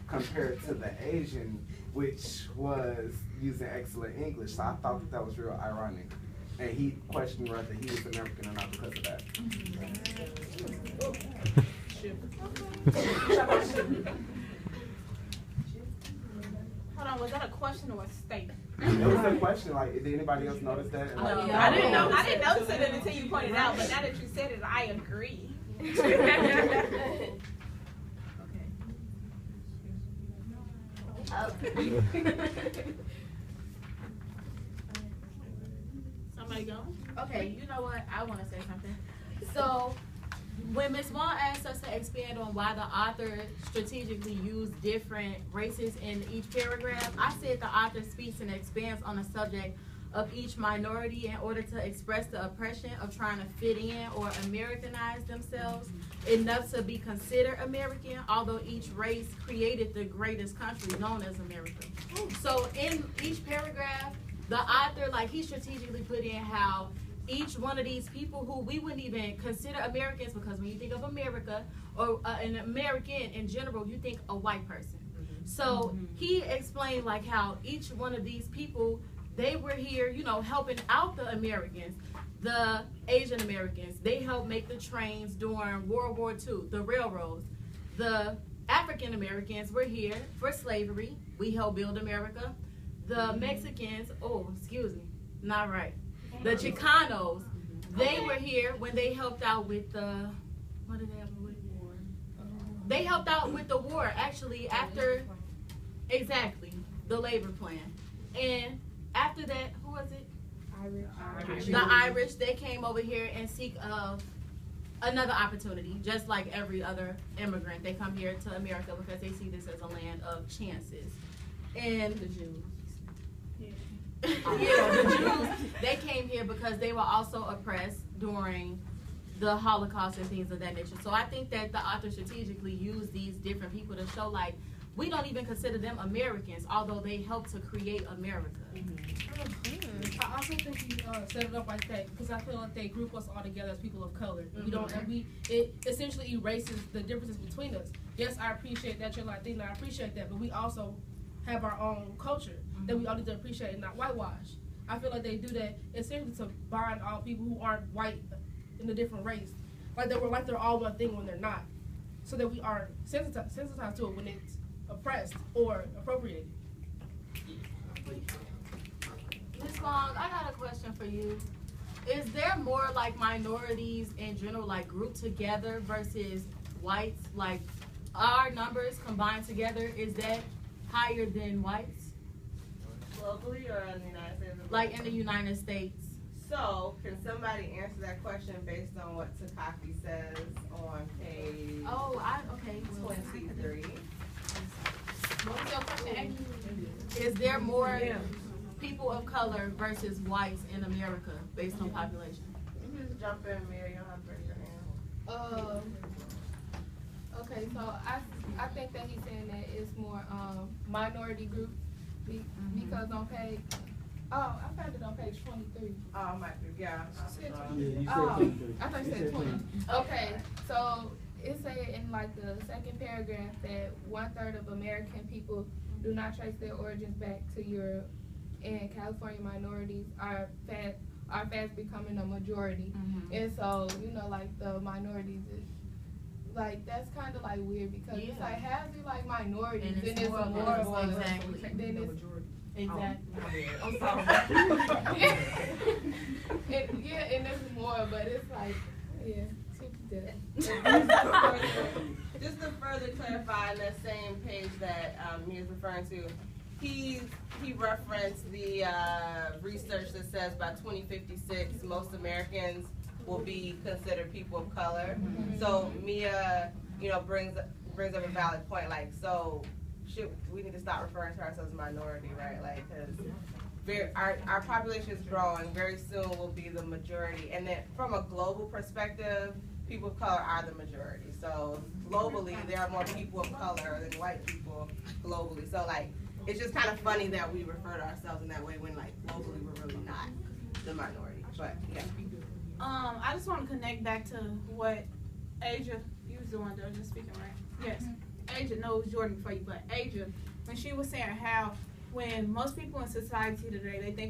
compared to the Asian, which was using excellent English. So I thought that was real ironic. And he questioned whether he was American or not because of that. Hold on, was that a question or a statement? It was a question. Like, did anybody else notice that? Like, I didn't notice it until you pointed it out. But now that you said it, I agree. Somebody go? Okay, you know what? I want to say something. So, when Ms. Vaughn asked us to expand on why the author strategically used different races in each paragraph, I said the author speaks and expands on the subject of each minority in order to express the oppression of trying to fit in or Americanize themselves enough to be considered American, although each race created the greatest country known as America. So in each paragraph, the author, like, he strategically put in how each one of these people who we wouldn't even consider Americans, because when you think of America or an American in general, you think a white person. So he explained like how each one of these people, they were here, you know, helping out the Americans, the Asian Americans. They helped make the trains during World War II, the railroads. The African Americans were here for slavery. We helped build America. The Mexicans, not right. The Chicanos, they were here when they helped out with the, what did they have with? They helped out with the war, actually, after, exactly, the labor plan. And after that, who was it? Irish. The Irish, they came over here and seek another opportunity, just like every other immigrant. They come here to America because they see this as a land of chances. And the Jews. Yeah, the Jews, they came here because they were also oppressed during the Holocaust and things of that nature. So I think that the author strategically used these different people to show, like, we don't even consider them Americans, although they helped to create America. I also think he set it up like that because I feel like they group us all together as people of color. It essentially erases the differences between us. Yes, I appreciate that you're Latina, I appreciate that, but we also have our own culture that we all need to appreciate and not whitewash. I feel like they do that essentially to bind all people who aren't white in a different race. Like they're all one thing when they're not. So that we are sensitized to it when it's oppressed or appropriated. Ms. Long, I got a question for you. Is there more like minorities in general, like grouped together versus whites? Like our numbers combined together, is that higher than whites? Globally or in the United States? Like in the United States. So, can somebody answer that question based on what Takaki says on page 23? What was your question? Is there more people of color versus whites in America based on population? You just jump in, Mia. You don't have to raise your hand. Okay, so I think that he's saying that it's more minority group because on page, I found it on page 23. Oh, my, yeah. I thought you said 20. Okay, so it said in like the second paragraph that 1/3 of American people do not trace their origins back to Europe, and California minorities are fast becoming a majority. And so, you know, like the minorities is, like, that's kind of like weird because it's like, how's it like minorities and it's more of exactly. Then it's exactly. I'm sorry. and there's more, but it's like, Just to further clarify, on that same page that Mia's referring to, he referenced the research that says by 2056, most Americans will be considered people of color. So Mia, brings up a valid point. Like, so we need to stop referring to ourselves as minority, right? Like, because our population is growing. Very soon we'll be the majority. And then from a global perspective, people of color are the majority. So globally, there are more people of color than white people globally. So like, it's just kind of funny that we refer to ourselves in that way when like globally we're really not the minority. But yeah. I just want to connect back to what Asia, you was the one that was just speaking, right? Yes. Asia knows Jordan before you, but Asia, when she was saying how when most people in society today, they think of